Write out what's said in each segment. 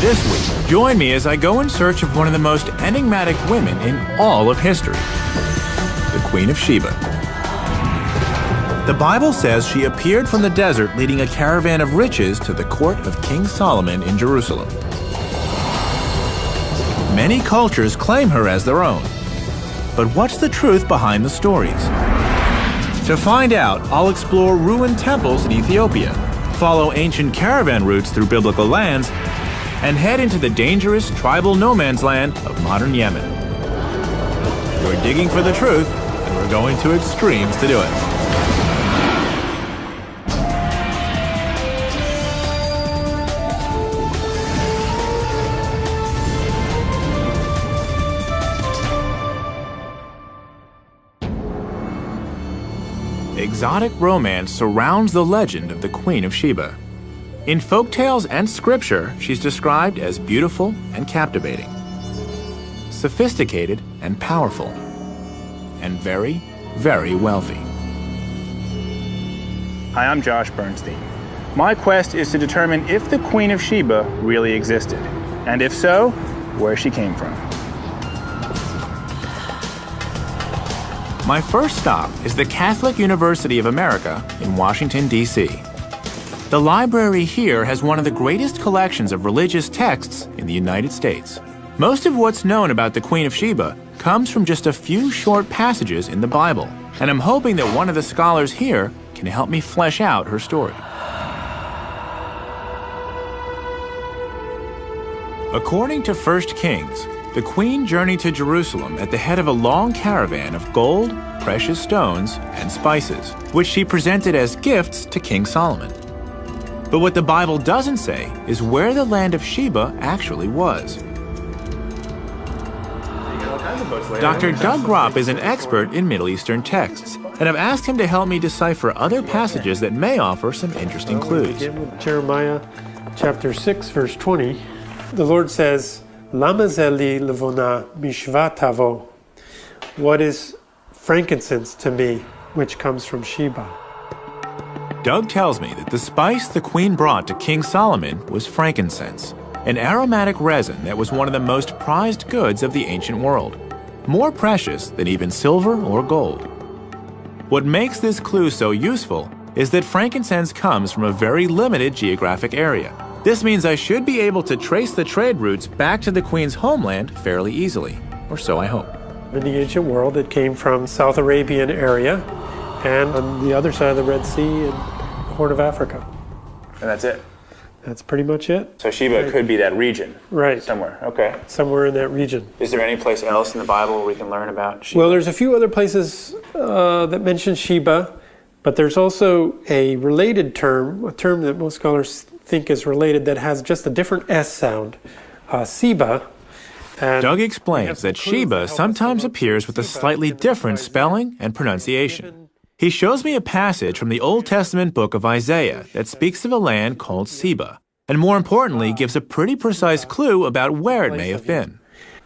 This week, join me as I go in search of one of the most enigmatic women in all of history, the Queen of Sheba. The Bible says she appeared from the desert leading a caravan of riches to the court of King Solomon in Jerusalem. Many cultures claim her as their own. But what's the truth behind the stories? To find out, I'll explore ruined temples in Ethiopia, follow ancient caravan routes through biblical lands, and head into the dangerous tribal no man's land of modern Yemen. We're digging for the truth, and we're going to extremes to do it. Exotic romance surrounds the legend of the Queen of Sheba. In folktales and scripture, she's described as beautiful and captivating, sophisticated and powerful, and very, very wealthy. Hi, I'm Josh Bernstein. My quest is to determine if the Queen of Sheba really existed, and if so, where she came from. My first stop is the Catholic University of America in Washington, D.C. The library here has one of the greatest collections of religious texts in the United States. Most of what's known about the Queen of Sheba comes from just a few short passages in the Bible, and I'm hoping that one of the scholars here can help me flesh out her story. According to 1 Kings, the queen journeyed to Jerusalem at the head of a long caravan of gold, precious stones, and spices, which she presented as gifts to King Solomon. But what the Bible doesn't say is where the land of Sheba actually was. Dr. Doug Gropp is an expert in Middle Eastern texts, and I've asked him to help me decipher other passages that may offer some interesting clues. Begin with Jeremiah chapter 6, verse 20. The Lord says, Lama zeli levona mishva tavo. What is frankincense to me, which comes from Sheba? Doug tells me that the spice the queen brought to King Solomon was frankincense, an aromatic resin that was one of the most prized goods of the ancient world, more precious than even silver or gold. What makes this clue so useful is that frankincense comes from a very limited geographic area. This means I should be able to trace the trade routes back to the queen's homeland fairly easily, or so I hope. In the ancient world, it came from South Arabian area and on the other side of the Red Sea and the Horn of Africa. And that's it? That's pretty much it. So Sheba could be that region? Right. Somewhere, okay. Somewhere in that region. Is there any place else in the Bible where we can learn about Sheba? Well, there's a few other places that mention Sheba, but there's also a related term, a term that most scholars think is related that has just a different S sound, Seba. Doug explains that Sheba sometimes appears with a slightly different spelling and pronunciation. He shows me a passage from the Old Testament book of Isaiah that speaks of a land called Sheba, and more importantly gives a pretty precise clue about where it may have been.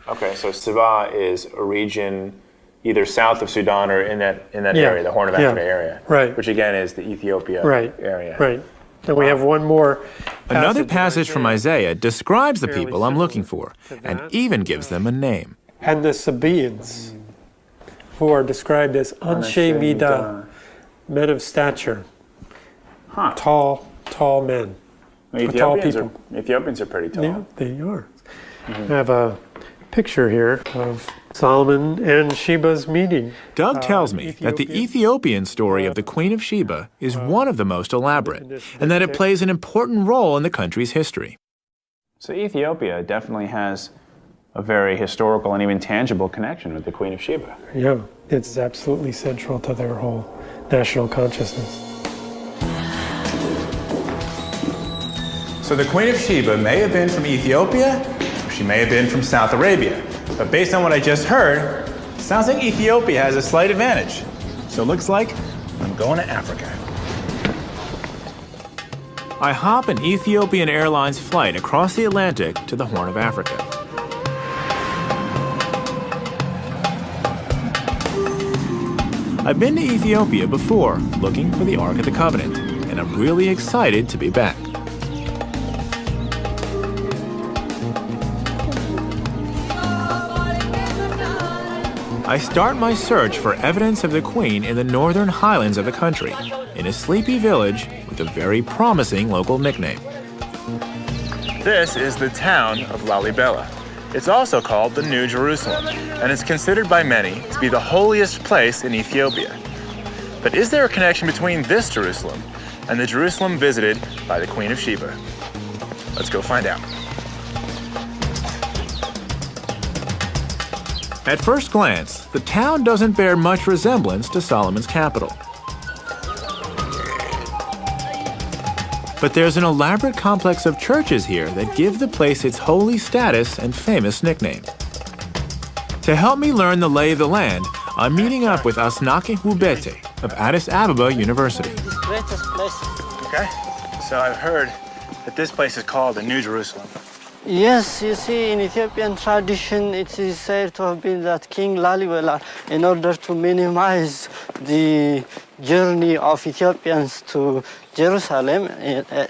Okay, so Sheba is a region either south of Sudan or in that area, the Horn of Africa area, right? Which again is the Ethiopia area. Right. And we have one more. Another passage from Isaiah describes the people I'm looking for, and even gives them a name. And the Sabaeans, who are described as Anshe Midah, men of stature, tall men, tall people. Ethiopians are pretty tall. Yeah, they are. I have a picture here of Solomon and Sheba's meeting. Doug tells me that the Ethiopian story of the Queen of Sheba is one of the most elaborate, and that it plays an important role in the country's history. So Ethiopia definitely has a very historical and even tangible connection with the Queen of Sheba. Yeah, it's absolutely central to their whole national consciousness. So the Queen of Sheba may have been from Ethiopia, or she may have been from South Arabia. But based on what I just heard, it sounds like Ethiopia has a slight advantage. So it looks like I'm going to Africa. I hop an Ethiopian Airlines flight across the Atlantic to the Horn of Africa. I've been to Ethiopia before, looking for the Ark of the Covenant, and I'm really excited to be back. I start my search for evidence of the queen in the northern highlands of the country, in a sleepy village with a very promising local nickname. This is the town of Lalibela. It's also called the New Jerusalem, and it's considered by many to be the holiest place in Ethiopia. But is there a connection between this Jerusalem and the Jerusalem visited by the Queen of Sheba? Let's go find out. At first glance, the town doesn't bear much resemblance to Solomon's capital. But there's an elaborate complex of churches here that give the place its holy status and famous nickname. To help me learn the lay of the land, I'm meeting up with Asnake Hubete of Addis Ababa University. Okay, so I've heard that this place is called the New Jerusalem. Yes, you see, in Ethiopian tradition, it is said to have been that King Lalibela, in order to minimize the journey of Ethiopians to Jerusalem,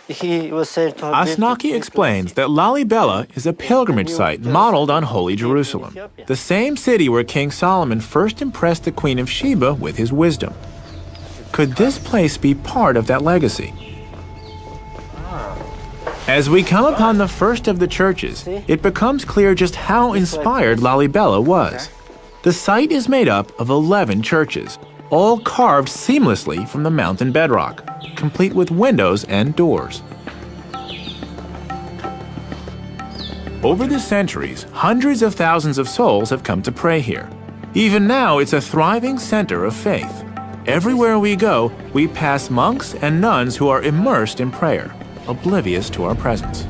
he was said to have Asnake explains that Lalibela is a pilgrimage site modeled on Holy Jerusalem, the same city where King Solomon first impressed the Queen of Sheba with his wisdom. Could this place be part of that legacy? As we come upon the first of the churches, it becomes clear just how inspired Lalibela was. The site is made up of 11 churches, all carved seamlessly from the mountain bedrock, complete with windows and doors. Over the centuries, hundreds of thousands of souls have come to pray here. Even now, it's a thriving center of faith. Everywhere we go, we pass monks and nuns who are immersed in prayer, oblivious to our presence.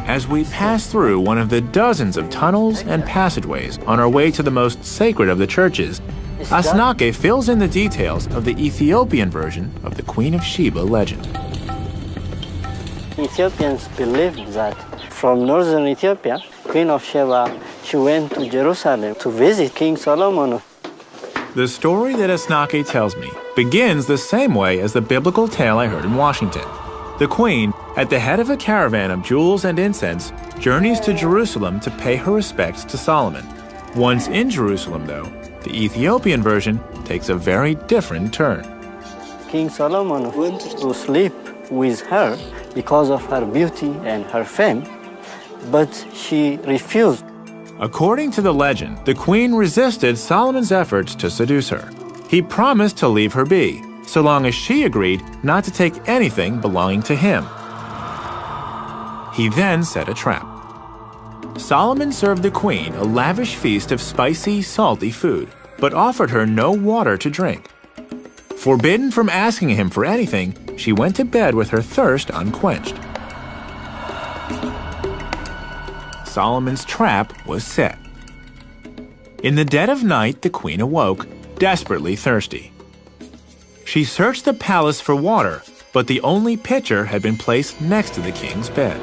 As we pass through one of the dozens of tunnels and passageways on our way to the most sacred of the churches, Asnake fills in the details of the Ethiopian version of the Queen of Sheba legend. Ethiopians believed that from northern Ethiopia, Queen of Sheba, she went to Jerusalem to visit King Solomon. The story that Asnake tells me begins the same way as the biblical tale I heard in Washington. The queen, at the head of a caravan of jewels and incense, journeys to Jerusalem to pay her respects to Solomon. Once in Jerusalem, though, the Ethiopian version takes a very different turn. King Solomon went to sleep with her because of her beauty and her fame, but she refused. According to the legend, the queen resisted Solomon's efforts to seduce her. He promised to leave her be, so long as she agreed not to take anything belonging to him. He then set a trap. Solomon served the queen a lavish feast of spicy, salty food, but offered her no water to drink. Forbidden from asking him for anything, she went to bed with her thirst unquenched. Solomon's trap was set. In the dead of night, the queen awoke, desperately thirsty. She searched the palace for water, but the only pitcher had been placed next to the king's bed.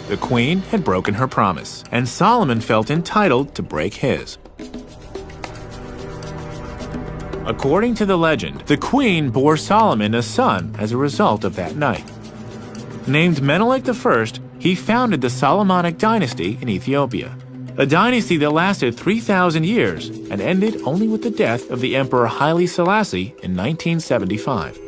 The queen had broken her promise, and Solomon felt entitled to break his. According to the legend, the queen bore Solomon a son as a result of that night. Named Menelik I, he founded the Solomonic dynasty in Ethiopia, a dynasty that lasted 3,000 years and ended only with the death of the Emperor Haile Selassie in 1975.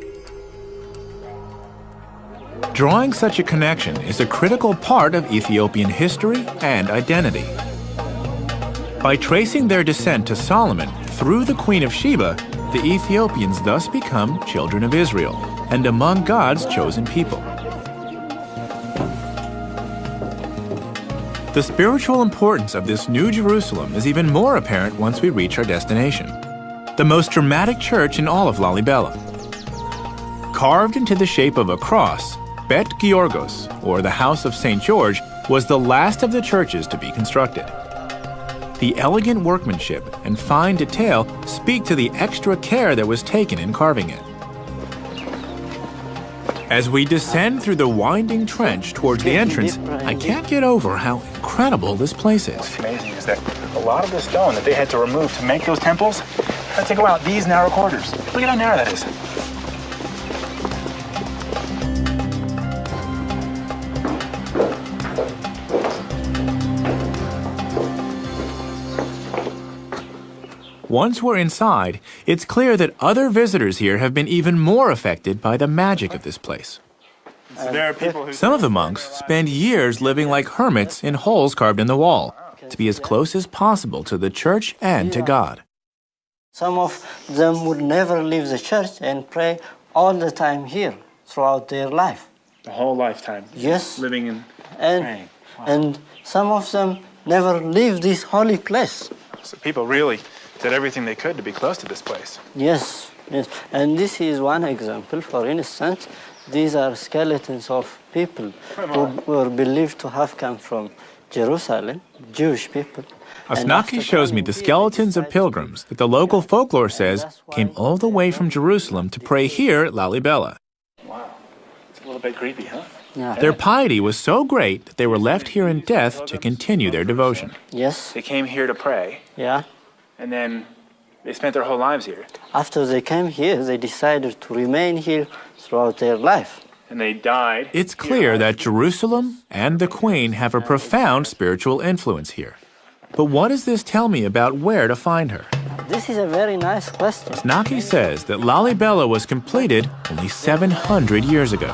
Drawing such a connection is a critical part of Ethiopian history and identity. By tracing their descent to Solomon through the Queen of Sheba, the Ethiopians thus become children of Israel and among God's chosen people. The spiritual importance of this New Jerusalem is even more apparent once we reach our destination, the most dramatic church in all of Lalibela. Carved into the shape of a cross, Bet Georgos, or the House of St. George, was the last of the churches to be constructed. The elegant workmanship and fine detail speak to the extra care that was taken in carving it. As we descend through the winding trench towards the entrance, I can't get over how incredible this place is. What's amazing is that a lot of the stone that they had to remove to make those temples had to go out these narrow corridors. Look at how narrow that is. Once we're inside, it's clear that other visitors here have been even more affected by the magic of this place. So there are people who... Some of the monks spend years living like hermits in holes carved in the wall, to be as close as possible to the church and to God. Some of them would never leave the church and pray all the time here throughout their life. The whole lifetime. Yes. Living and praying. Wow. And some of them never leave this holy place. So people really did everything they could to be close to this place. Yes, yes. And this is one example. For instance, these are skeletons of people who were believed to have come from Jerusalem, Jewish people. Asnaki shows me the skeletons of pilgrims that the local folklore says came all the way from Jerusalem to pray here at Lalibela. Wow. It's a little bit creepy, huh? Yeah. Their piety was so great that they were left here in death to continue their devotion. Yes. They came here to pray. Yeah. And then they spent their whole lives here. After they came here, they decided to remain here throughout their life. And they died. It's clear that Jerusalem and the Queen have a profound spiritual influence here. But what does this tell me about where to find her? This is a very nice question. Asnaki says that Lalibela was completed only 700 years ago.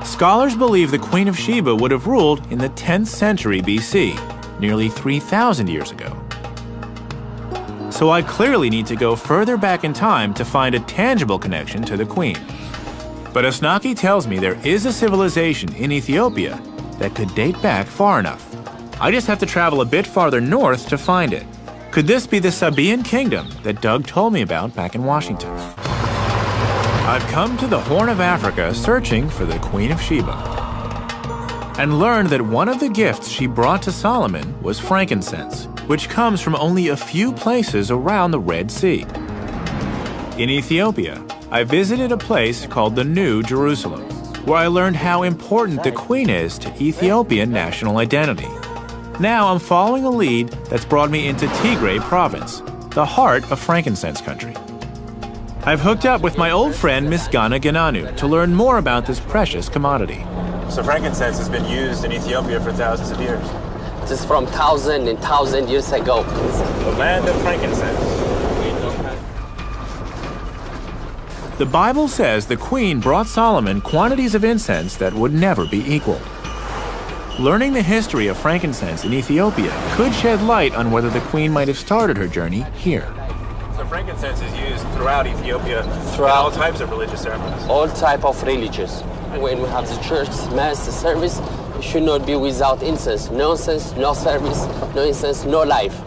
Scholars believe the Queen of Sheba would have ruled in the 10th century BC, nearly 3,000 years ago. So I clearly need to go further back in time to find a tangible connection to the Queen. But Asnaki tells me there is a civilization in Ethiopia that could date back far enough. I just have to travel a bit farther north to find it. Could this be the Sabaean kingdom that Doug told me about back in Washington? I've come to the Horn of Africa searching for the Queen of Sheba and learned that one of the gifts she brought to Solomon was frankincense, which comes from only a few places around the Red Sea. In Ethiopia, I visited a place called the New Jerusalem, where I learned how important the Queen is to Ethiopian national identity. Now I'm following a lead that's brought me into Tigray province, the heart of frankincense country. I've hooked up with my old friend Misgana Gananu to learn more about this precious commodity. So frankincense has been used in Ethiopia for thousands of years. This is from 1,000 years ago. The land of frankincense. The Bible says the Queen brought Solomon quantities of incense that would never be equaled. Learning the history of frankincense in Ethiopia could shed light on whether the Queen might have started her journey here. So frankincense is used throughout Ethiopia in all types of religious ceremonies. All type of religious. When we have the church mass service, it should not be without incense. No incense, no service, no incense, no life.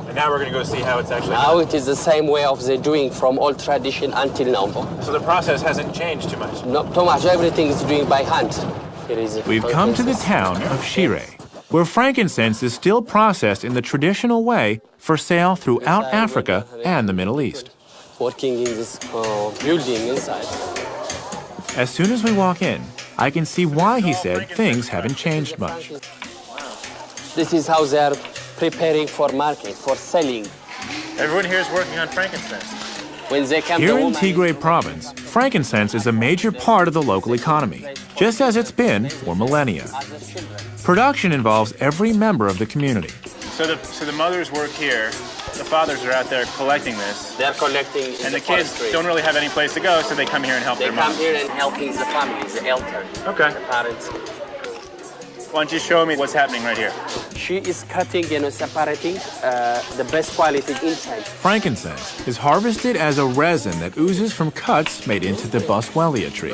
And now we're going to go see how it's actually Now done. it is the same way of the doing from old tradition until now. So the process hasn't changed too much. Not too much. Everything is doing by hand. We've come to the town of Shire, where frankincense is still processed in the traditional way for sale throughout Africa and the Middle East. Working in this building inside. As soon as we walk in, I can see why he said things haven't changed much. This is how they are preparing for market, for selling. Everyone here is working on frankincense. When they come Here in Tigray province, frankincense is a major part of the local economy, just as it's been for millennia. Production involves every member of the community. So the mothers work here, the fathers are out there collecting this. They're collecting And the kids don't really have any place to go, so they come here and help They their come moms. here and helping the family, the elder, Okay. the parents. Why don't you show me what's happening right here? She is cutting and separating the best quality incense. Frankincense is harvested as a resin that oozes from cuts made into the boswellia tree.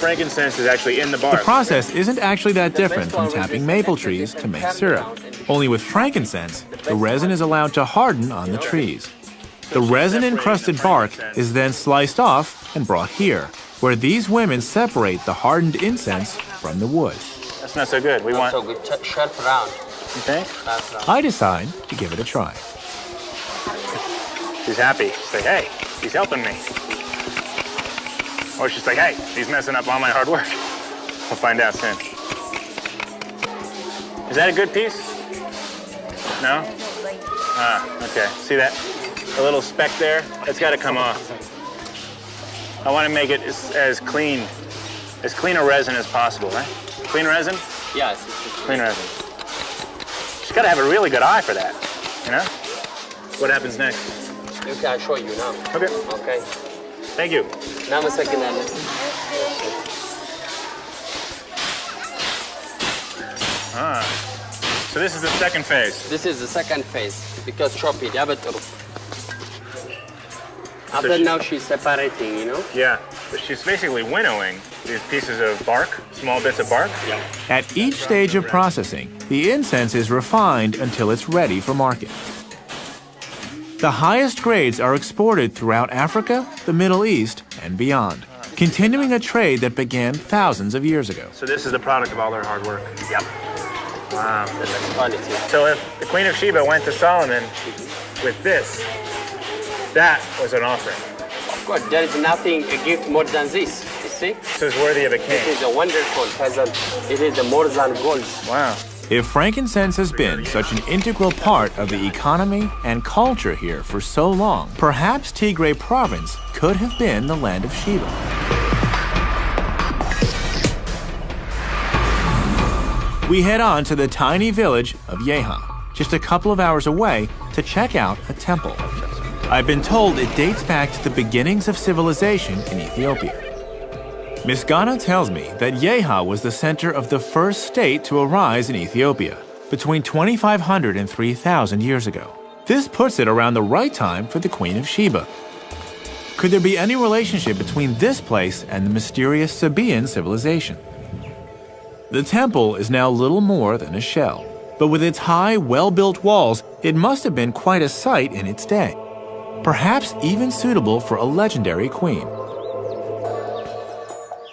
Frankincense is actually in the bark. The process isn't actually that different from tapping maple trees to make syrup. Only with frankincense, the resin is allowed to harden on the trees. The resin-encrusted bark is then sliced off and brought here, where these women separate the hardened incense from the wood. That's not so good. We want... So good, sharp round. You think? That's round. I decide to give it a try. She's happy. She's like, hey, he's helping me. Or she's like, hey, he's messing up all my hard work. We'll find out soon. Is that a good piece? No? Ah, okay. See that? A little speck there? That's got to come off. I want to make it as clean a resin as possible, right? Clean resin? Yes. Clean resin. She's got to have a really good eye for that, you know? What happens next? Okay, I'll show you now. Okay. Okay. Thank you. Now a second. So this is the second phase. This is the second phase because chop it. After now she's separating, you know? Yeah. But she's basically winnowing these pieces of bark, small bits of bark. Yeah. At each stage of processing, the incense is refined until it's ready for market. The highest grades are exported throughout Africa, the Middle East, and beyond, continuing a trade that began thousands of years ago. So this is the product of all their hard work. Yep. Wow. The best quality. So if the Queen of Sheba went to Solomon with this, that was an offering. Of course, there is nothing a gift more than this. You see? This is worthy of a king. It is a wonderful present. It is more than gold. Wow. If frankincense has been such an integral part of the economy and culture here for so long, perhaps Tigray province could have been the land of Sheba. We head on to the tiny village of Yeha, just a couple of hours away, to check out a temple. I've been told it dates back to the beginnings of civilization in Ethiopia. Miss Ghana tells me that Yeha was the center of the first state to arise in Ethiopia, between 2,500 and 3,000 years ago. This puts it around the right time for the Queen of Sheba. Could there be any relationship between this place and the mysterious Sabaean civilization? The temple is now little more than a shell, but with its high, well-built walls, it must have been quite a sight in its day, perhaps even suitable for a legendary queen.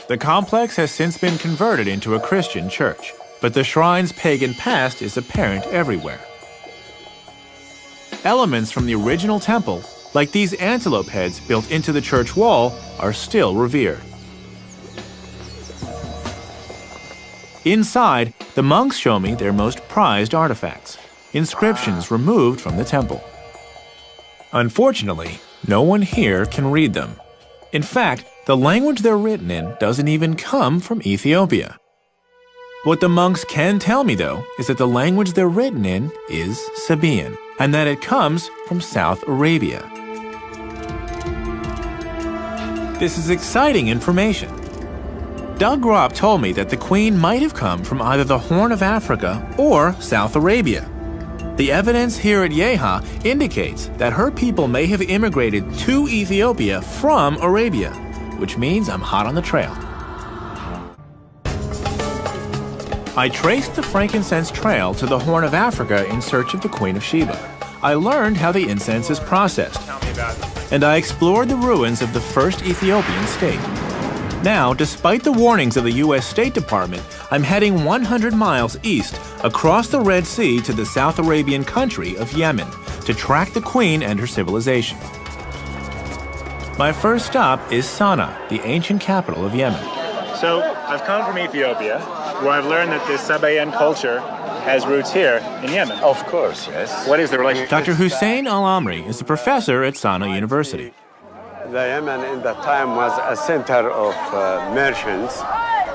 The complex has since been converted into a Christian church, but the shrine's pagan past is apparent everywhere. Elements from the original temple, like these antelope heads built into the church wall, are still revered. Inside, the monks show me their most prized artifacts, inscriptions removed from the temple. Unfortunately, no one here can read them. In fact, the language they're written in doesn't even come from Ethiopia. What the monks can tell me, though, is that the language they're written in is Sabaean, and that it comes from South Arabia. This is exciting information. Doug Gropp told me that the queen might have come from either the Horn of Africa or South Arabia. The evidence here at Yeha indicates that her people may have immigrated to Ethiopia from Arabia, which means I'm hot on the trail. I traced the frankincense trail to the Horn of Africa in search of the Queen of Sheba. I learned how the incense is processed, and I explored the ruins of the first Ethiopian state. Now, despite the warnings of the U.S. State Department, I'm heading 100 miles east across the Red Sea to the South Arabian country of Yemen to track the queen and her civilization. My first stop is Sana'a, the ancient capital of Yemen. So I've come from Ethiopia, where I've learned that this Sabaean culture has roots here in Yemen. Of course, yes. What is the relationship? Dr. Hussein Al-Amri is a professor at Sana'a University. The Yemen in that time was a center of merchants,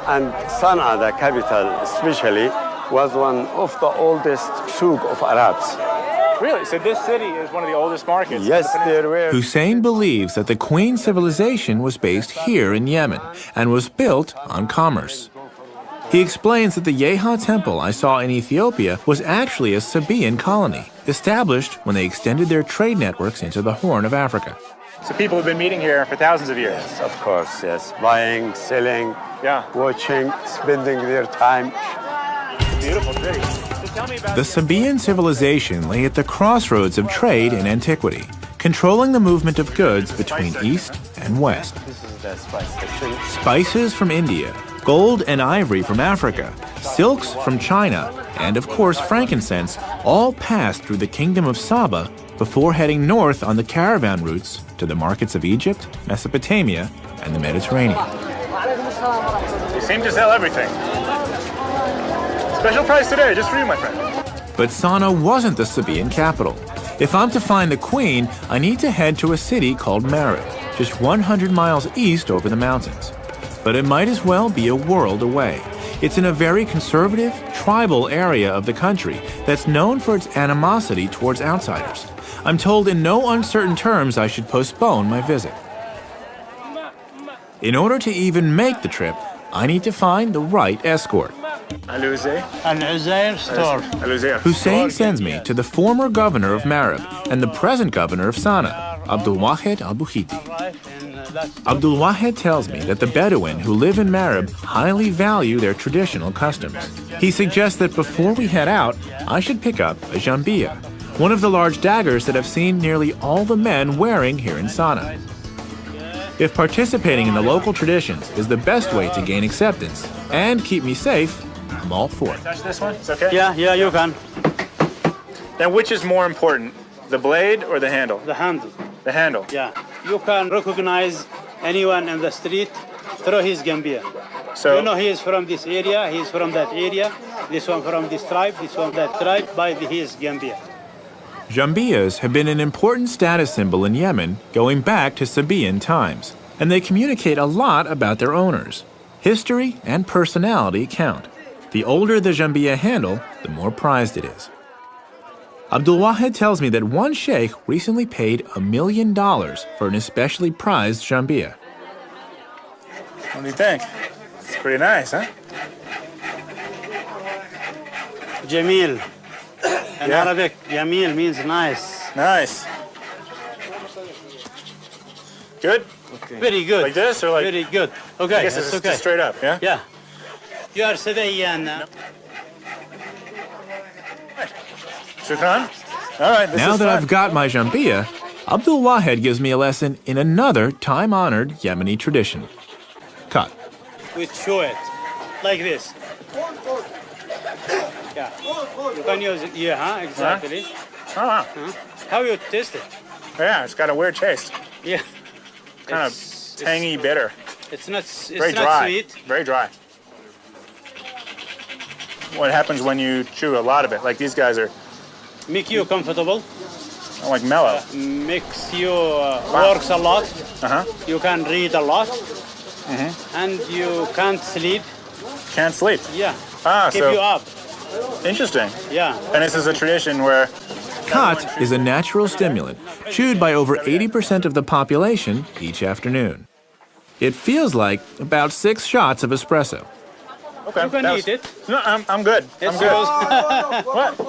and Sana'a, the capital especially, was one of the oldest souk of Arabs. Really? So this city is one of the oldest markets? Yes, there were. Hussein believes that the Queen civilization was based here in Yemen and was built on commerce. He explains that the Yeha temple I saw in Ethiopia was actually a Sabaean colony, established when they extended their trade networks into the Horn of Africa. So people have been meeting here for thousands of years? Yes, of course, yes. Buying, selling, Yeah. watching, spending their time. Beautiful city. So tell me about The Sabaean civilization lay at the crossroads of trade and antiquity, controlling the movement of goods between East and West. This is the spice section. Spices from India, gold and ivory from Africa, silks from China, and of course frankincense all passed through the kingdom of Saba before heading north on the caravan routes to the markets of Egypt, Mesopotamia, and the Mediterranean. You seem to sell everything. Special price today, just for you, my friend. But Sana'a wasn't the Sabaean capital. If I'm to find the queen, I need to head to a city called Marib, just 100 miles east over the mountains. But it might as well be a world away. It's in a very conservative, tribal area of the country that's known for its animosity towards outsiders. I'm told in no uncertain terms I should postpone my visit. In order to even make the trip, I need to find the right escort. Al-Uzair store. Hussein sends me to the former governor of Marib and the present governor of Sana'a, Abdul Wahed al-Bukhiti. Abdul Wahed tells me that the Bedouin who live in Marib highly value their traditional customs. He suggests that before we head out, I should pick up a jambiya, one of the large daggers that I've seen nearly all the men wearing here in Sana'a. If participating in the local traditions is the best way to gain acceptance and keep me safe, I'm all for it. Touch this one? It's okay? Yeah, you can. Now, which is more important, the blade or the handle? The handle. The handle. Yeah. You can recognize anyone in the street through his gambia. So You know he is from this area, he is from that area, this one from this tribe, this one that tribe, by his gambia. Jambiyas have been an important status symbol in Yemen going back to Sabaean times, and they communicate a lot about their owners. History and personality count. The older the jambiya handle, the more prized it is. Abdul Wahed tells me that one sheikh recently paid $1 million for an especially prized jambiya. what do you think? It's pretty nice, huh? Jamil. In Yeah. Arabic, Jamil means nice. Nice. Good? Very good. Like this or like? Very good. I Okay, guess that's it's okay. just straight up, yeah? Yeah. You are Sabaean. Shukran? All right, this Now is that fun. I've got my jambiya, Abdul Wahed gives me a lesson in another time-honored Yemeni tradition. Cut. We chew it like this. Yeah. You can use it. Yeah, exactly. Oh, wow. How you taste it? Yeah, it's got a weird taste. Yeah. Kind of tangy, bitter. It's not. Very It's not dry. sweet. Very dry. What happens when you chew a lot of it? Like these guys are Make you comfortable. like mellow. Makes you works a lot. Uh-huh. You can read a lot. And you can't sleep. Can't sleep. Yeah. Ah, Keep so you up. interesting. Yeah. And this is a tradition where Khat is a natural stimulant, chewed by over 80% of the population each afternoon. It feels like about 6 shots of espresso. okay, You can that eat it. No, I'm good. I'm It's good. yours. What?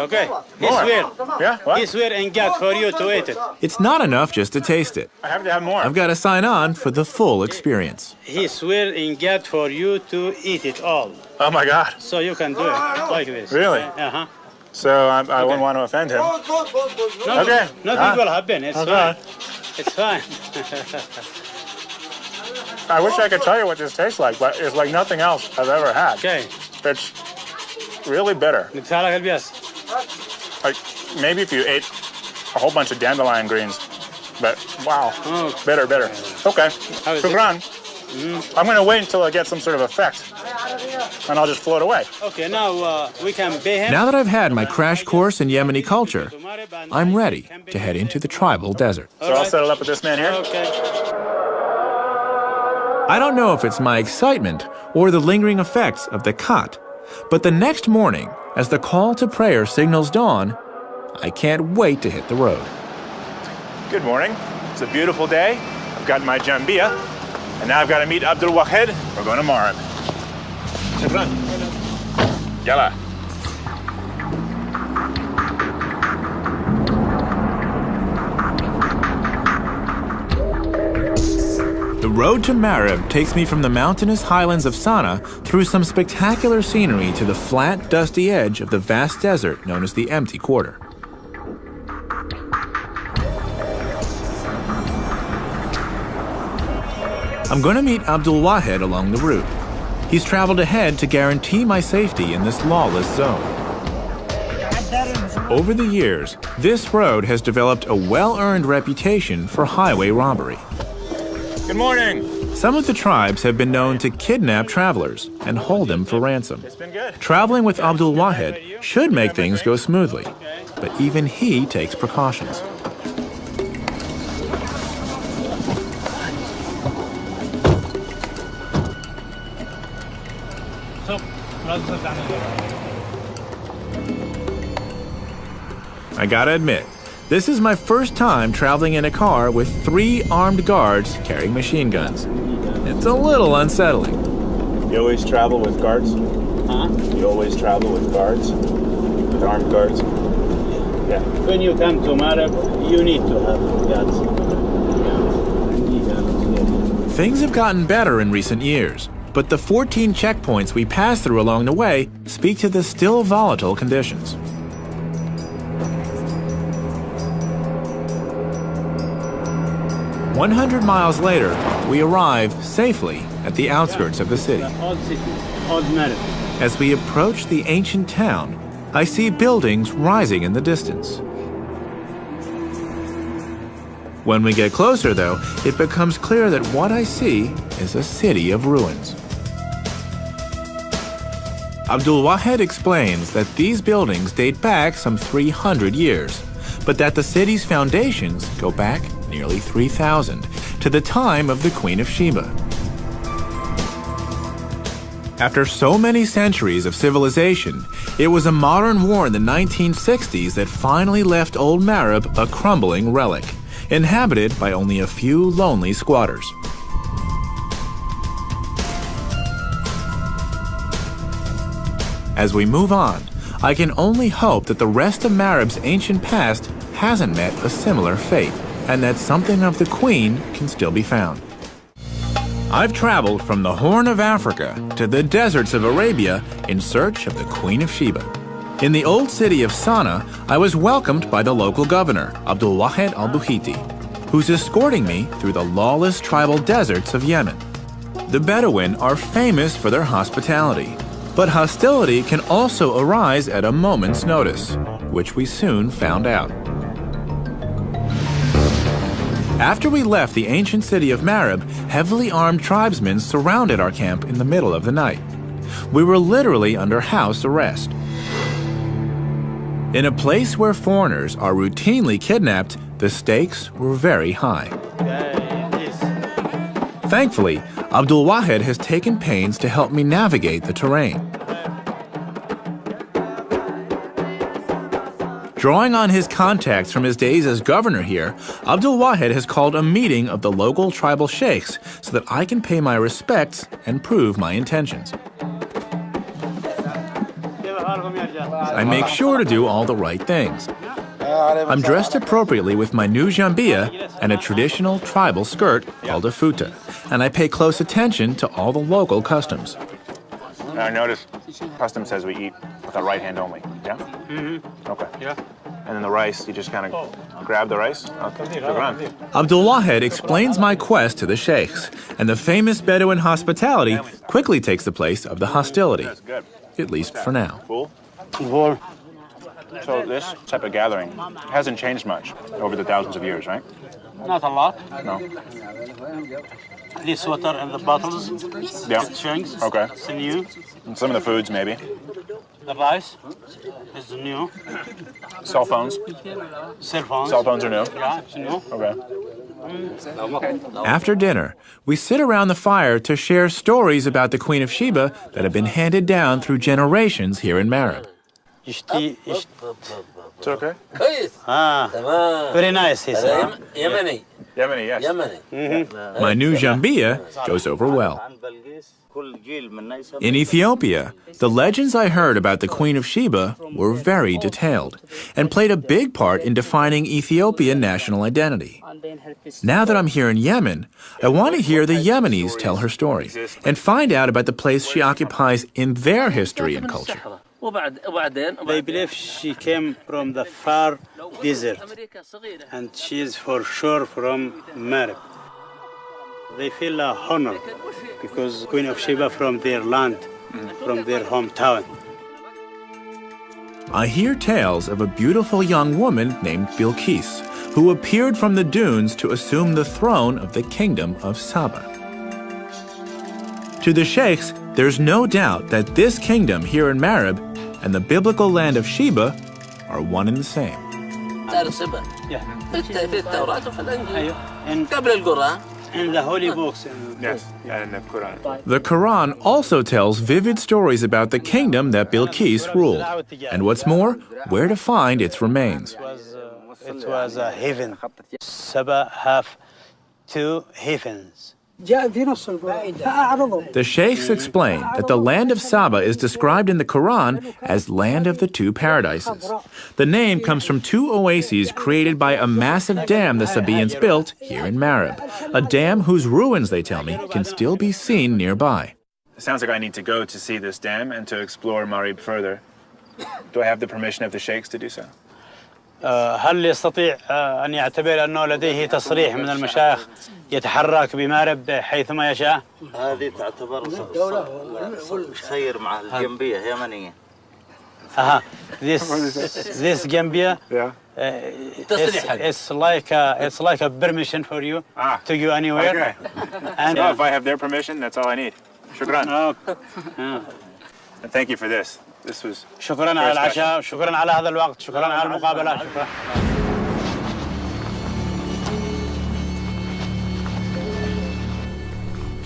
Okay. He More. swear. Yeah. What? He swear and God for you to eat it. It's not enough just to taste it. I have to have more. I've got to sign on for the full experience. He swear in God for you to eat it all. Oh my God. So you can do it like this. Really? Uh-huh. So I wouldn't want to offend him. No, Okay. Nothing will happen. It's Okay. fine. It's fine. I wish I could tell you what this tastes like, but it's like nothing else I've ever had. Okay. It's really bitter. نبتاع لك البياس. Like maybe if you ate a whole bunch of dandelion greens, but wow, Oh. bitter. Okay, How is it? shukran. I'm gonna wait until I get some sort of effect, and I'll just float away. Okay, now we can pay him. Now that I've had my crash course in Yemeni culture, I'm ready to head into the tribal desert. So I'll settle up with this man here. Okay. I don't know if it's my excitement or the lingering effects of the Khat, but the next morning, as the call to prayer signals dawn, I can't wait to hit the road. Good morning. It's a beautiful day. I've got my jambiya, and now I've got to meet Abdul Wahed. We're going to Marib. Shukran. Yalla. The road to Marib takes me from the mountainous highlands of Sana'a through some spectacular scenery to the flat, dusty edge of the vast desert known as the Empty Quarter. I'm going to meet Abdul Wahed along the route. He's traveled ahead to guarantee my safety in this lawless zone. Over the years, this road has developed a well-earned reputation for highway robbery. Good morning. Some of the tribes have been known to kidnap travelers and hold them for ransom. It's been good. Traveling with Abdul Wahed should make things go smoothly, but even he takes precautions. I gotta admit, This is my first time traveling in a car with 3 armed guards carrying machine guns. It's a little unsettling. You always travel with guards? Huh? You always travel with guards? With armed guards? Yeah. When you come to Marib, you need to have guards. Things have gotten better in recent years, but the 14 checkpoints we passed through along the way speak to the still volatile conditions. "100 miles later, we arrive safely at the outskirts of the city. Old city, old Marib. As we approach the ancient town, I see buildings rising in the distance. When we get closer, though, it becomes clear that what I see is a city of ruins. Abdul Wahed explains that these buildings date back some 300 years, but that the city's foundations go back nearly 3,000 to the time of the Queen of Sheba. After so many centuries of civilization, it was a modern war in the 1960s that finally left old Marib a crumbling relic, inhabited by only a few lonely squatters. As we move on, I can only hope that the rest of Marib's ancient past hasn't met a similar fate, and that something of the Queen can still be found. I've traveled from the Horn of Africa to the deserts of Arabia in search of the Queen of Sheba. In the old city of Sana'a, I was welcomed by the local governor, Abdul Wahed al-Buhiti, who's escorting me through the lawless tribal deserts of Yemen. The Bedouin are famous for their hospitality, but hostility can also arise at a moment's notice, which we soon found out. After we left the ancient city of Marib, heavily armed tribesmen surrounded our camp in the middle of the night. We were literally under house arrest. In a place where foreigners are routinely kidnapped, the stakes were very high. Thankfully, Abdul Wahed has taken pains to help me navigate the terrain. Drawing on his contacts from his days as governor here, Abdul Wahed has called a meeting of the local tribal sheikhs so that I can pay my respects and prove my intentions. I make sure to do all the right things. I'm dressed appropriately with my new jambia and a traditional tribal skirt called a futa, and I pay close attention to all the local customs. I notice custom says we eat with our right hand only. Yeah? Mm-hmm. Okay. Yeah. And then the rice, you just kind of grab the rice? Okay. Abdul Wahed explains my quest to the sheikhs, and the famous Bedouin hospitality quickly takes the place of the hostility, at least for now. Cool. So this type of gathering hasn't changed much over the thousands of years, right? Not a lot. No. This water in the bottles. Yeah. Drinks. Okay. It's new. And some of the foods, maybe. The rice is new. Cell phones. Cell phones. Cell phones are new. Yeah, it's new. Okay. After dinner, we sit around the fire to share stories about the Queen of Sheba that have been handed down through generations here in Marib. It's okay? Very nice, he said. Yemeni. Yemeni, yes. Yemeni. My new jambia goes over well. In Ethiopia, the legends I heard about the Queen of Sheba were very detailed and played a big part in defining Ethiopian national identity. Now that I'm here in Yemen, I want to hear the Yemenis tell her story and find out about the place she occupies in their history and culture. They believe she came from the far desert, and she is for sure from Marib. They feel honor because Queen of Sheba from their land, from their hometown. I hear tales of a beautiful young woman named Bilqis, who appeared from the dunes to assume the throne of the kingdom of Saba. To the sheikhs, there's no doubt that this kingdom here in Marib and the biblical land of Sheba are one and the same. In the holy books. Yes, and the Quran. The Quran also tells vivid stories about the kingdom that Bilqis ruled, and what's more, where to find its remains. Was it was a heaven. Sheba have 2 heavens. The sheikhs explain that the land of Saba is described in the Quran as land of the 2 paradises. The name comes from 2 oases created by a massive dam the Sabaeans built here in Marib, a dam whose ruins, they tell me, can still be seen nearby. It sounds like I need to go to see this dam and to explore Marib further. Do I have the permission of the sheikhs to do so? هل يستطيع أن يعتبر أنه لديه تصريح من المشايخ يتحرك بمارب حيثما يشاء؟ هذه تعتبر سير مع الجنبية يمنية. This Gambia, it's like a permission for you to go anywhere. Okay. And if I have their permission, that's all I need. Shukran. And thank you for this. This was شكرا على العشاء، شكرا على هذا الوقت، شكرا على المقابلة، شكرا.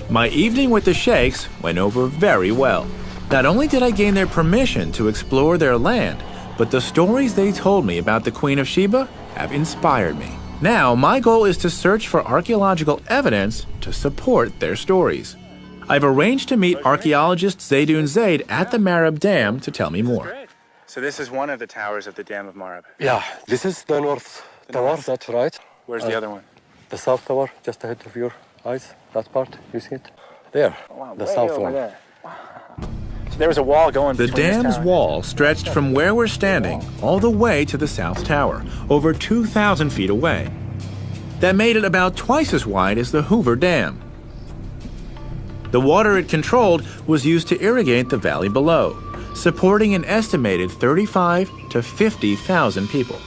My evening with the sheikhs went over very well. Not only did I gain their permission to explore their land, but the stories they told me about the Queen of Sheba have inspired me. Now, my goal is to search for archaeological evidence to support their stories. I've arranged to meet archaeologist Zaydoun Zaid at the Marib Dam to tell me more. So this is one of the towers of the Dam of Marib. Yeah, this is the north tower, that's right. Where's the other one? The south tower, just ahead of your eyes, that part, you see it? There, the south one. There. So there was a wall going The between this dam's tower. wall stretched from where we're standing all the way to the south tower, over 2,000 feet away. That made it about twice as wide as the Hoover Dam. The water it controlled was used to irrigate the valley below, supporting an estimated 35 to 50,000 people.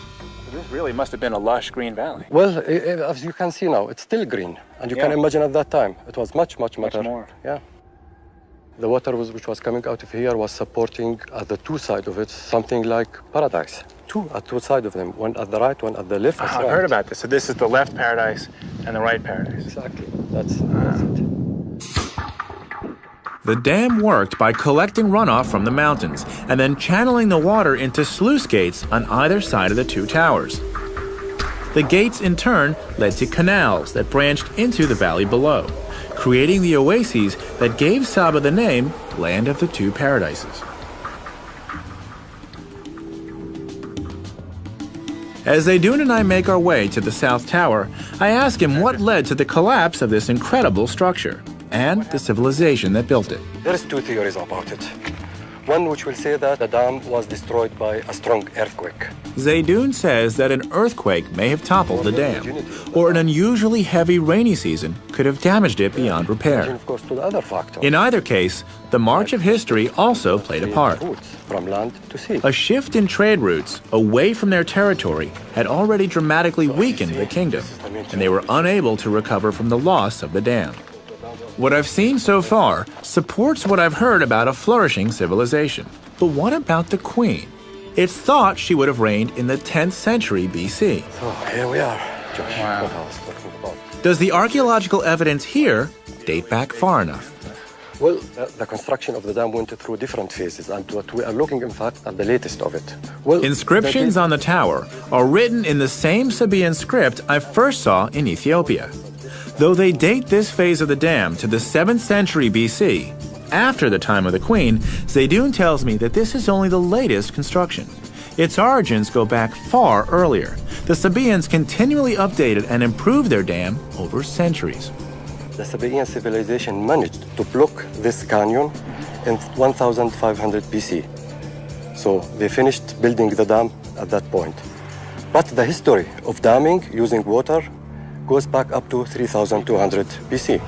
This really must have been a lush green valley. Well, as you can see now, it's still green. And you can imagine at that time, it was much more. Yeah. The water which was coming out of here was supporting at the 2 sides of it something like paradise. 2 at 2 sides of them, one at the right, one at the left. I've heard about this. So this is the left paradise and the right paradise. Exactly. That's it. The dam worked by collecting runoff from the mountains and then channeling the water into sluice gates on either side of the 2 towers. The gates, in turn, led to canals that branched into the valley below, creating the oases that gave Saba the name Land of the 2 Paradises. As Zaydoun and I make our way to the South Tower, I ask him what led to the collapse of this incredible structure and the civilization that built it. There's 2 theories about it. One which will say that the dam was destroyed by a strong earthquake. Zaydoun says that an earthquake may have toppled the dam, or an unusually heavy rainy season could have damaged it beyond repair. Of course, to the other factor. In either case, the march of history also played a part. From land to sea. A shift in trade routes away from their territory had already dramatically weakened the kingdom, and they were unable to recover from the loss of the dam. What I've seen so far supports what I've heard about a flourishing civilization. But what about the queen? It's thought she would have reigned in the 10th century BC. So here we are, Josh. Wow. What I was talking about. Does the archaeological evidence here date back far enough? Well, the construction of the dam went through different phases, and what we are looking, in fact, at the latest of it. Well, Inscriptions on the tower are written in the same Sabaean script I first saw in Ethiopia. Though they date this phase of the dam to the 7th century BC, after the time of the queen, Zaydoun tells me that this is only the latest construction. Its origins go back far earlier. The Sabaeans continually updated and improved their dam over centuries. The Sabaean civilization managed to block this canyon in 1500 BC. So they finished building the dam at that point. But the history of damming using water goes back up to 3200 BC.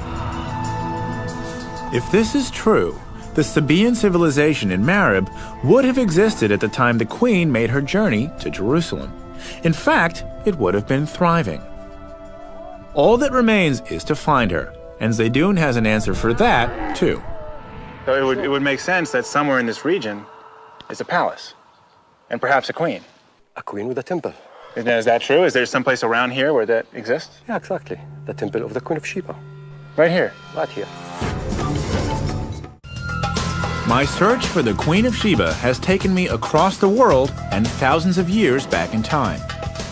If this is true, the Sabaean civilization in Marib would have existed at the time the queen made her journey to Jerusalem. In fact, it would have been thriving. All that remains is to find her, and Zaydoun has an answer for that, too. So it would make sense that somewhere in this region is a palace, and perhaps a queen. A queen with a temple. Is that true? Is there someplace around here where that exists? Yeah, exactly. The temple of the Queen of Sheba. Right here? Right here. My search for the Queen of Sheba has taken me across the world and thousands of years back in time.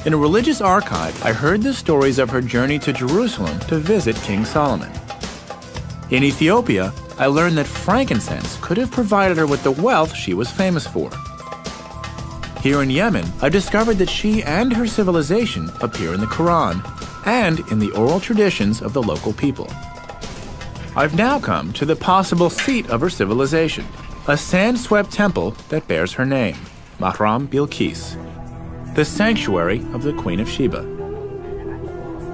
In a religious archive, I heard the stories of her journey to Jerusalem to visit King Solomon. In Ethiopia, I learned that frankincense could have provided her with the wealth she was famous for. Here in Yemen, I discovered that she and her civilization appear in the Quran and in the oral traditions of the local people. I've now come to the possible seat of her civilization, a sand-swept temple that bears her name, Mahram Bilqis, the sanctuary of the Queen of Sheba.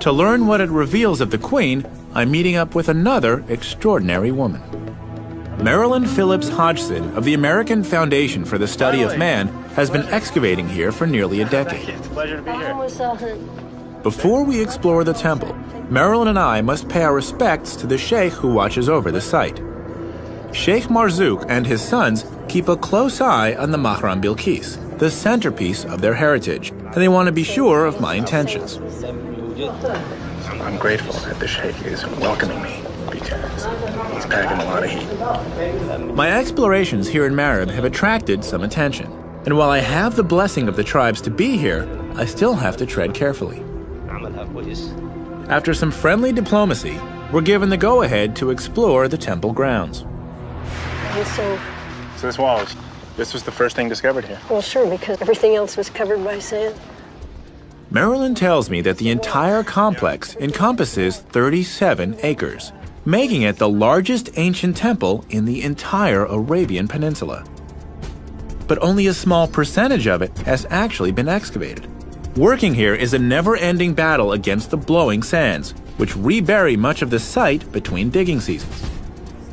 To learn what it reveals of the Queen, I'm meeting up with another extraordinary woman. Marilyn Phillips Hodgson of the American Foundation for the Study of Man has been excavating here for nearly a decade. It's a pleasure to be here. Before we explore the temple, Marilyn and I must pay our respects to the sheikh who watches over the site. Sheikh Marzouk and his sons keep a close eye on the Mahram Bilqis, the centerpiece of their heritage, and they want to be sure of my intentions. I'm grateful that the sheikh is welcoming me because he's packing a lot of heat. My explorations here in Marib have attracted some attention, and while I have the blessing of the tribes to be here, I still have to tread carefully. After some friendly diplomacy, we're given the go-ahead to explore the temple grounds. So this was the first thing discovered here? Well, sure, because everything else was covered by sand. Marilyn tells me that the entire complex encompasses 37 acres, making it the largest ancient temple in the entire Arabian Peninsula. But only a small percentage of it has actually been excavated. Working here is a never-ending battle against the blowing sands, which rebury much of the site between digging seasons.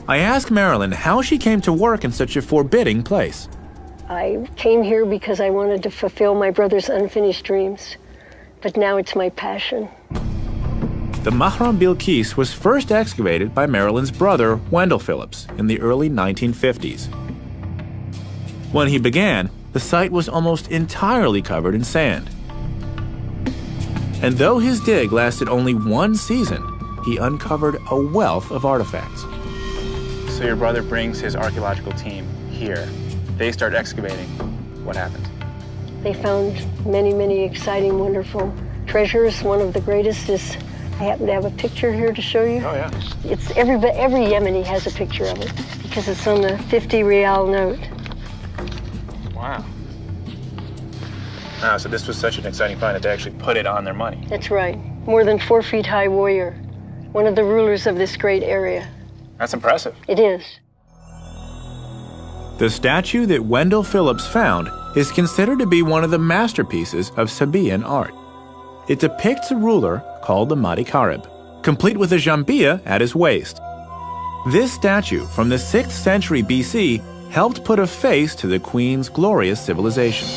I ask Marilyn how she came to work in such a forbidding place. I came here because I wanted to fulfill my brother's unfinished dreams, but now it's my passion. The Mahram Bilqis was first excavated by Marilyn's brother, Wendell Phillips, in the early 1950s. When he began, the site was almost entirely covered in sand. And though his dig lasted only one season, he uncovered a wealth of artifacts. So your brother brings his archaeological team here. They start excavating. What happens? They found many, many exciting, wonderful treasures. One of the greatest is, I happen to have a picture here to show you. Oh, yeah. It's every Yemeni has a picture of it because it's on the 50 rial note. Wow. Wow, so this was such an exciting find that they actually put it on their money. That's right. More than 4 feet high warrior. One of the rulers of this great area. That's impressive. It is. The statue that Wendell Phillips found is considered to be one of the masterpieces of Sabaean art. It depicts a ruler called the Mahdi Karib, complete with a jambia at his waist. This statue from the 6th century BC helped put a face to the Queen's glorious civilization.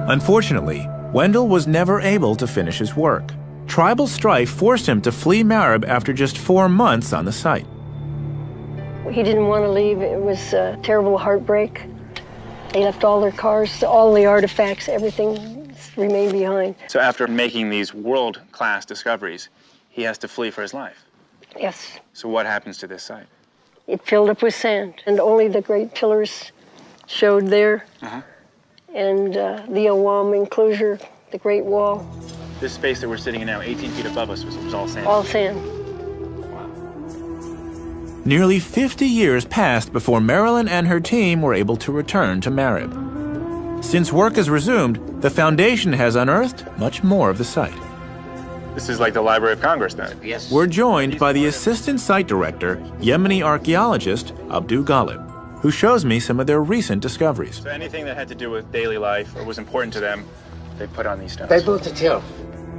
Unfortunately, Wendell was never able to finish his work. Tribal strife forced him to flee Marib after just 4 months on the site. He didn't want to leave. It was a terrible heartbreak. They left all their cars, all the artifacts, everything remained behind. So after making these world-class discoveries, he has to flee for his life? Yes. So what happens to this site? It filled up with sand, and only the great pillars showed there. And the Awam enclosure, the Great Wall. This space that we're sitting in now, 18 feet above us, was all sand? All sand. Nearly 50 years passed before Marilyn and her team were able to return to Marib. Since work has resumed, the Foundation has unearthed much more of the site. This is like the Library of Congress, then? Yes. We're joined by the Assistant Site Director, Yemeni archaeologist Abdul Ghalib, who shows me some of their recent discoveries. So anything that had to do with daily life or was important to them, they put on these stones. They built it here.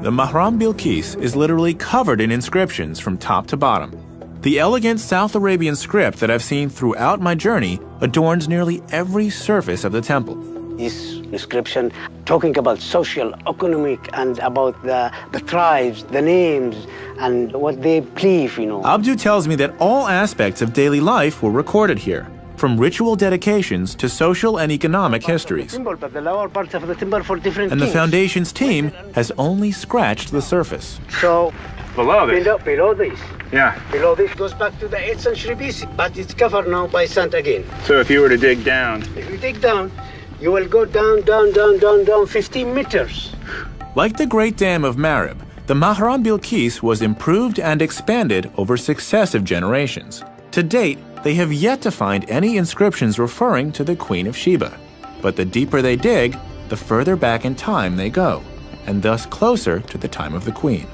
The Mahram Bilqis is literally covered in inscriptions from top to bottom. The elegant South Arabian script that I've seen throughout my journey adorns nearly every surface of the temple. This inscription talking about social, economic, and about the tribes, the names, and what they believe, Abdu tells me that all aspects of daily life were recorded here, from ritual dedications to social and economic histories. But the lower part of the temple for different And the kings. Foundation's team has only scratched the surface. So, Below this? below this. Yeah. Below this goes back to the 8th century BC, but it's covered now by sand again. So if you were to dig down, If you dig down, You will go down, down, down, down, down 15 meters. Like the Great Dam of Marib, the Mahram Bilqis was improved and expanded over successive generations. To date, they have yet to find any inscriptions referring to the Queen of Sheba. But the deeper they dig, the further back in time they go, and thus closer to the time of the Queen.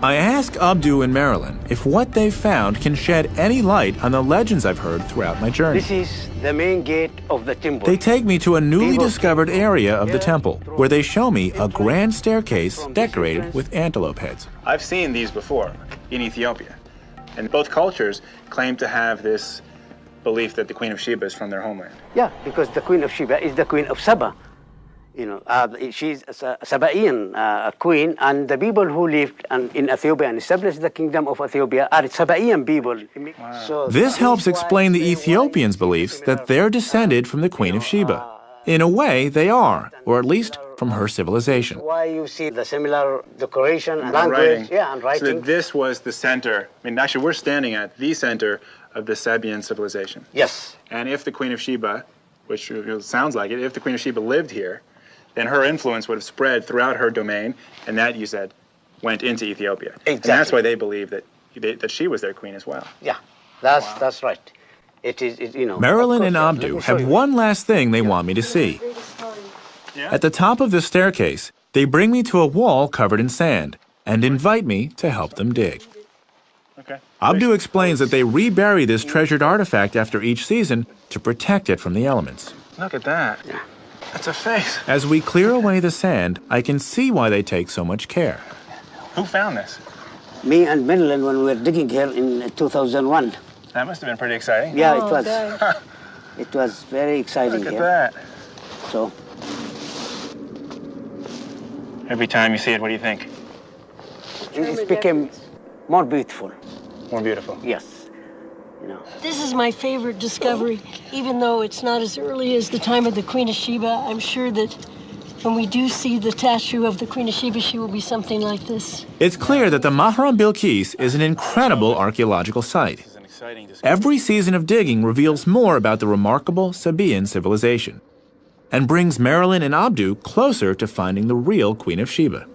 I ask Abdu and Marilyn if what they've found can shed any light on the legends I've heard throughout my journey. This is the main gate of the temple. They take me to a newly discovered area of the temple, where they show me a grand staircase decorated with antelope heads. I've seen these before in Ethiopia, and both cultures claim to have this belief that the Queen of Sheba is from their homeland. Yeah, because the Queen of Sheba is the Queen of Saba. You know, she's a Sabaean queen, and the people who lived in Ethiopia and established the kingdom of Ethiopia are Sabaean people. Wow. So this helps explain the Ethiopians' beliefs that they're descended from the Queen of Sheba. In a way, they are, or at least from her civilization. Why you see the similar decoration and language, writing. Yeah, and writing. So that this was the center. I mean, actually, we're standing at the center of the Sabaean civilization. Yes. And if the Queen of Sheba, which sounds like it, if the Queen of Sheba lived here, then her influence would have spread throughout her domain, and that, you said, went into Ethiopia. Exactly. And that's why they believe that she was their queen as well. Yeah, that's right. It is, you know. Marilyn and Abdu have one last thing they want me to see. At the top of the staircase, they bring me to a wall covered in sand and invite me to help them dig. Okay. Abdu explains that they rebury this treasured artifact after each season to protect it from the elements. Look at that. Yeah. That's a face. As we clear away the sand, I can see why they take so much care. Who found this? Me and Marilyn when we were digging here in 2001. That must have been pretty exciting. Yeah, it was. It was very exciting. Look at that. So. Every time you see it, what do you think? It became more beautiful. More beautiful. Yes. You know. This is my favorite discovery. Even though it's not as early as the time of the Queen of Sheba, I'm sure that when we do see the statue of the Queen of Sheba, she will be something like this. It's clear that the Mahram Bilqis is an incredible archaeological site. Every season of digging reveals more about the remarkable Sabaean civilization and brings Marilyn and Abdu closer to finding the real Queen of Sheba.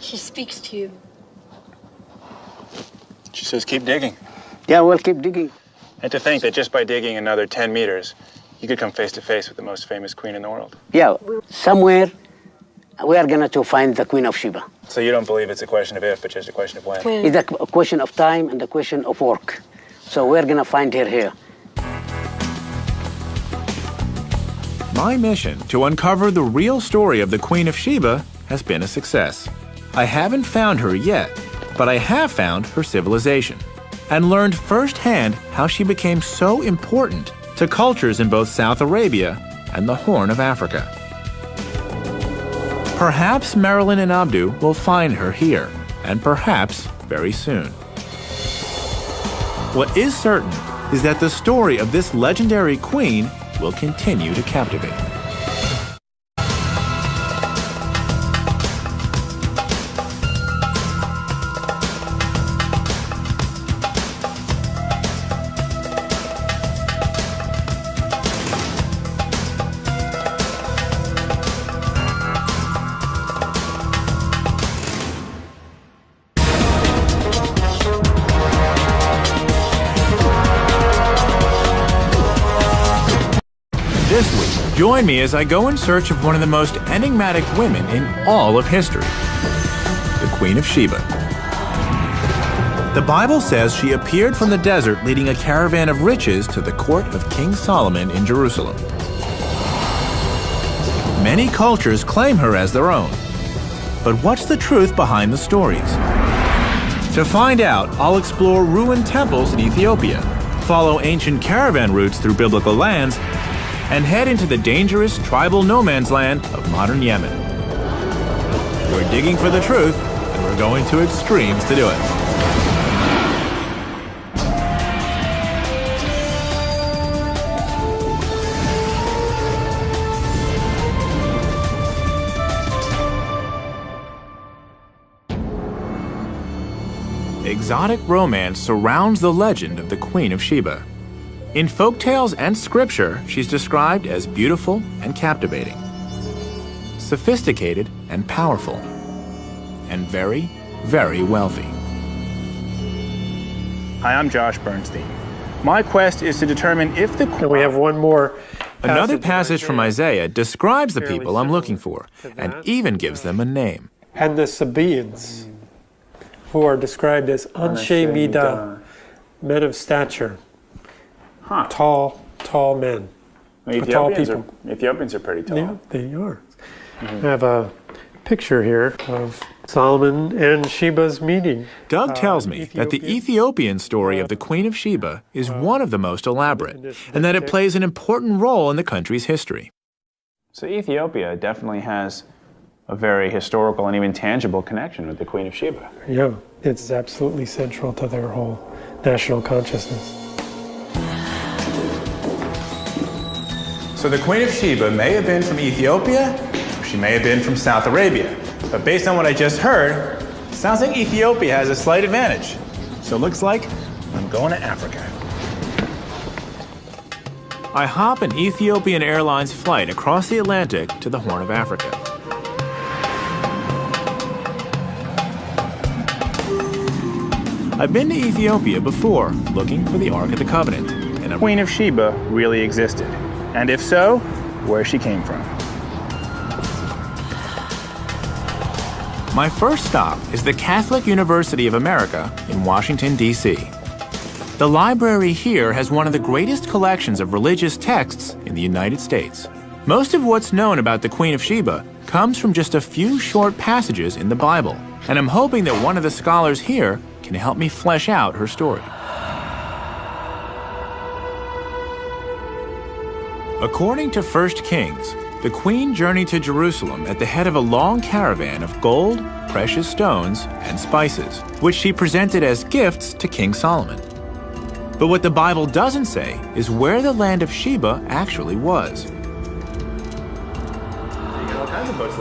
She speaks to you. She says, keep digging. Yeah, we'll keep digging. And to think that just by digging another 10 meters, you could come face to face with the most famous queen in the world. Yeah, somewhere we are going to find the Queen of Sheba. So you don't believe it's a question of if, but just a question of when? It's a question of time and a question of work. So we're going to find her here. My mission to uncover the real story of the Queen of Sheba has been a success. I haven't found her yet, but I have found her civilization and learned firsthand how she became so important to cultures in both South Arabia and the Horn of Africa. Perhaps Marilyn and Abdu will find her here, and perhaps very soon. What is certain is that the story of this legendary queen will continue to captivate. This week, join me as I go in search of one of the most enigmatic women in all of history, the Queen of Sheba. The Bible says she appeared from the desert leading a caravan of riches to the court of King Solomon in Jerusalem. Many cultures claim her as their own. But what's the truth behind the stories? To find out, I'll explore ruined temples in Ethiopia, follow ancient caravan routes through biblical lands, and head into the dangerous tribal no man's land of modern Yemen. We're digging for the truth, and we're going to extremes to do it. Exotic romance surrounds the legend of the Queen of Sheba. In folktales and scripture, she's described as beautiful and captivating, sophisticated and powerful, and very, very wealthy. Hi, I'm Josh Bernstein. My quest is to determine if the... And we have one more. Another passage from Isaiah describes the people I'm looking for, and even gives them a name. And the Sabaeans, who are described as Anshe Midah, men of stature. Tall men. Well, tall people. Ethiopians are pretty tall. Yeah, they are. I have a picture here of Solomon and Sheba's meeting. Doug tells me that the Ethiopian story of the Queen of Sheba is one of the most elaborate, and that it plays an important role in the country's history. So Ethiopia definitely has a very historical and even tangible connection with the Queen of Sheba. Yeah, it's absolutely central to their whole national consciousness. So the Queen of Sheba may have been from Ethiopia, or she may have been from South Arabia. But based on what I just heard, it sounds like Ethiopia has a slight advantage. So it looks like I'm going to Africa. I hop an Ethiopian Airlines flight across the Atlantic to the Horn of Africa. I've been to Ethiopia before, looking for the Ark of the Covenant. And the Queen of Sheba really existed. And if so, where she came from. My first stop is the Catholic University of America in Washington, D.C. The library here has one of the greatest collections of religious texts in the United States. Most of what's known about the Queen of Sheba comes from just a few short passages in the Bible, and I'm hoping that one of the scholars here can help me flesh out her story. According to 1 Kings, the queen journeyed to Jerusalem at the head of a long caravan of gold, precious stones, and spices, which she presented as gifts to King Solomon. But what the Bible doesn't say is where the land of Sheba actually was.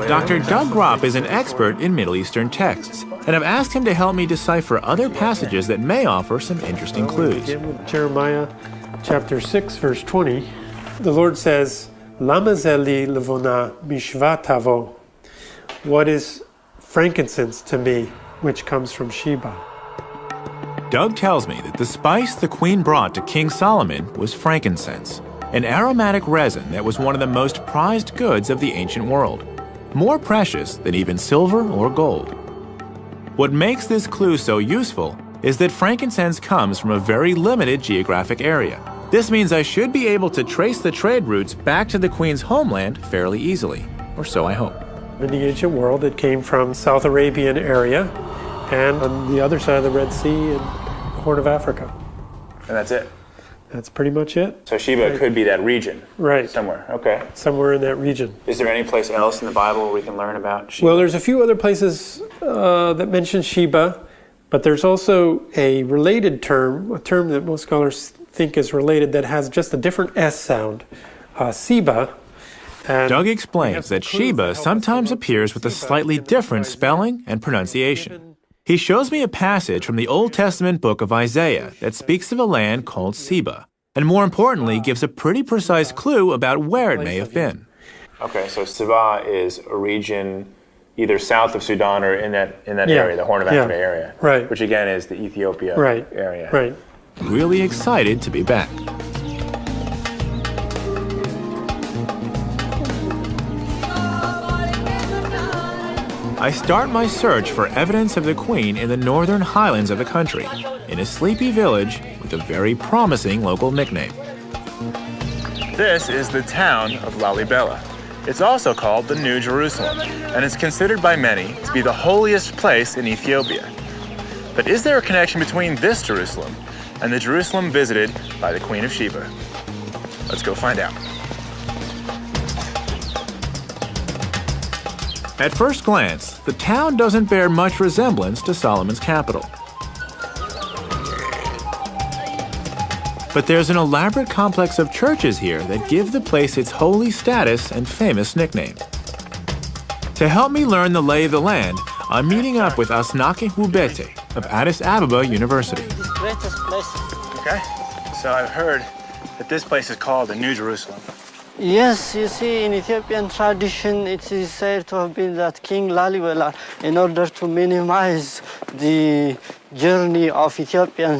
Dr. Doug Gropp is an expert in Middle Eastern texts, and I've asked him to help me decipher other passages that may offer some interesting clues. Begin with Jeremiah chapter 6, verse 20. The Lord says, Lama zeli levona mishva tavo. What is frankincense to me, which comes from Sheba? Doug tells me that the spice the queen brought to King Solomon was frankincense, an aromatic resin that was one of the most prized goods of the ancient world, more precious than even silver or gold. What makes this clue so useful is that frankincense comes from a very limited geographic area. This means I should be able to trace the trade routes back to the Queen's homeland fairly easily, or so I hope. In the ancient world, it came from South Arabian area and on the other side of the Red Sea and the Horn of Africa. And that's it? That's pretty much it. So Sheba could be that region? Right. Somewhere, okay. Somewhere in that region. Is there any place else in the Bible where we can learn about Sheba? Well, there's a few other places that mention Sheba, but there's also a related term, a term that most scholars think is related that has just a different S sound, Seba. Doug explains that Sheba sometimes appears with a slightly different spelling and pronunciation. He shows me a passage from the Old Testament book of Isaiah that speaks of a land called Sheba, and more importantly gives a pretty precise clue about where it may have been. Okay, so Sheba is a region either south of Sudan or in that area, the Horn of Africa area, right? Which again is the Ethiopia area. Right. Really excited to be back. I start my search for evidence of the Queen in the northern highlands of the country, in a sleepy village with a very promising local nickname. This is the town of Lalibela. It's also called the New Jerusalem, and it's considered by many to be the holiest place in Ethiopia. But is there a connection between this Jerusalem and the Jerusalem visited by the Queen of Sheba? Let's go find out. At first glance, the town doesn't bear much resemblance to Solomon's capital. But there's an elaborate complex of churches here that give the place its holy status and famous nickname. To help me learn the lay of the land, I'm meeting up with Asnake Hubete of Addis Ababa University. Okay, so I've heard that this place is called the New Jerusalem? Yes, you see, in Ethiopian tradition, it is said to have been that King Lalibela, in order to minimize the journey of Ethiopians